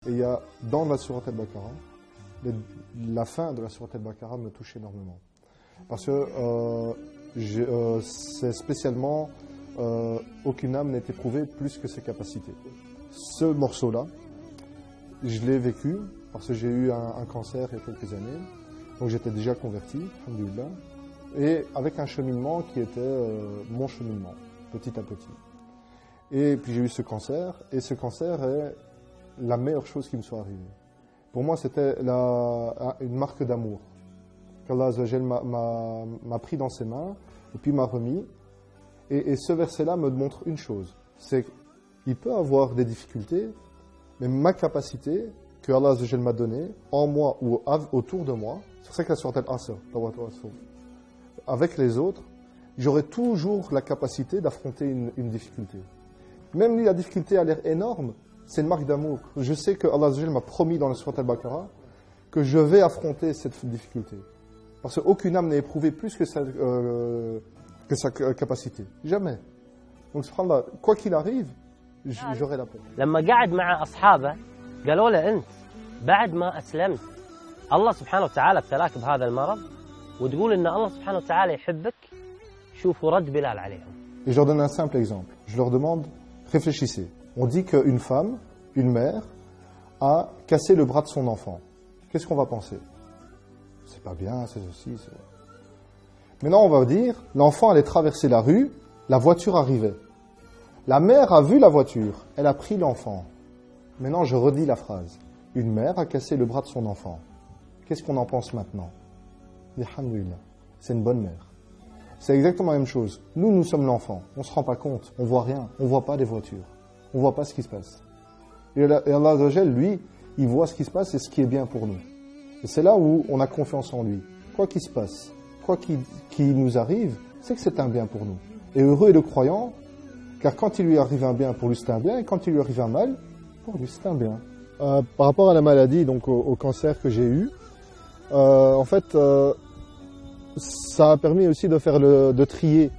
Et il y a dans la sourate Al-Baqarah, la fin de la sourate Al-Baqarah me touche énormément. Parce que c'est spécialement aucune âme n'est éprouvée plus que ses capacités. Ce morceau-là, je l'ai vécu parce que j'ai eu un cancer il y a quelques années. Donc j'étais déjà converti, alhamdoulilah, et avec un cheminement qui était mon cheminement, petit à petit. Et puis j'ai eu ce cancer, et ce cancer est la meilleure chose qui me soit arrivée. Pour moi, c'était une marque d'amour qu'Allah Azza wa Jal m'a pris dans ses mains et puis m'a remis. Et ce verset-là me montre une chose, c'est qu'il peut avoir des difficultés, mais ma capacité que Allah Azza wa Jal m'a donnée, en moi ou autour de moi, c'est pour ça que la sourate Al-Asr, avec les autres, j'aurai toujours la capacité d'affronter une difficulté. Même si la difficulté a l'air énorme, c'est une marque d'amour. Je sais que Allah Azza wa Jal m'a promis dans la sourate Al-Baqarah que je vais affronter cette difficulté. Parce qu'aucune âme n'est éprouvée plus que sa capacité. Jamais. Donc, subhanallah, quoi qu'il arrive, j'aurai la paix. لما قعد مع أصحابه قالوا له أنت بعد ما أسلمت الله سبحانه وتعالى ابتلاك بهذا المرض وتقول إن الله سبحانه وتعالى يحبك شوفوا رد بلال عليهم. Et je leur donne un simple exemple. Je leur demande, réfléchissez. On dit qu'une femme, une mère, a cassé le bras de son enfant. Qu'est-ce qu'on va penser? C'est pas bien, c'est ceci, c'est... Maintenant, on va dire, l'enfant allait traverser la rue, la voiture arrivait. La mère a vu la voiture, elle a pris l'enfant. Maintenant, je redis la phrase. Une mère a cassé le bras de son enfant. Qu'est-ce qu'on en pense maintenant? Alhamdoulilah, c'est une bonne mère. C'est exactement la même chose. Nous sommes l'enfant. On ne se rend pas compte, on ne voit rien, on ne voit pas les voitures. On ne voit pas ce qui se passe. Et Allah Azza wa Jal, lui, il voit ce qui se passe et ce qui est bien pour nous. Et c'est là où on a confiance en lui. Quoi qu'il se passe, quoi qu'il nous arrive, c'est que c'est un bien pour nous. Et heureux est le croyant, car quand il lui arrive un bien, pour lui c'est un bien, et quand il lui arrive un mal, pour lui c'est un bien. Par rapport à la maladie, donc au cancer que j'ai eu, en fait, ça a permis aussi de trier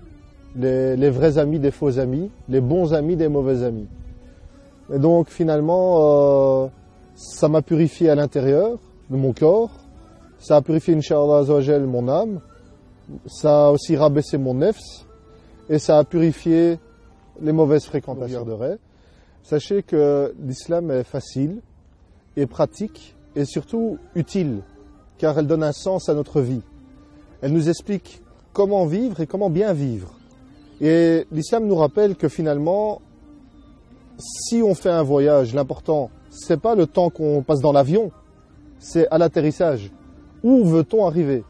les vrais amis des faux amis, les bons amis des mauvais amis. Et donc finalement, ça m'a purifié à l'intérieur de mon corps, ça a purifié, Inch'Allah Azza wa Jal, mon âme, ça a aussi rabaissé mon nefs, et ça a purifié les mauvaises fréquentations. Sachez que l'islam est facile et pratique, et surtout utile, car elle donne un sens à notre vie. Elle nous explique comment vivre et comment bien vivre. Et l'islam nous rappelle que finalement, si on fait un voyage, l'important, c'est pas le temps qu'on passe dans l'avion, c'est à l'atterrissage. Où veut-on arriver?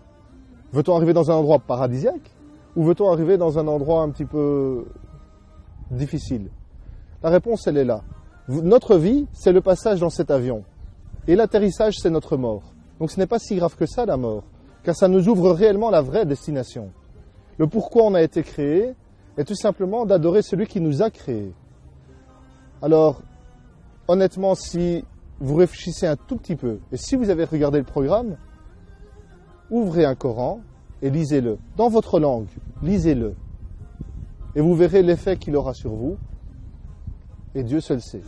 Veut-on arriver dans un endroit paradisiaque? Ou veut-on arriver dans un endroit un petit peu difficile? La réponse, elle est là. Notre vie, c'est le passage dans cet avion. Et l'atterrissage, c'est notre mort. Donc ce n'est pas si grave que ça, la mort, car ça nous ouvre réellement la vraie destination. Le pourquoi on a été créé est tout simplement d'adorer celui qui nous a créés. Alors, honnêtement, si vous réfléchissez un tout petit peu, et si vous avez regardé le programme, ouvrez un Coran et lisez-le. Dans votre langue, lisez-le. Et vous verrez l'effet qu'il aura sur vous. Et Dieu seul sait.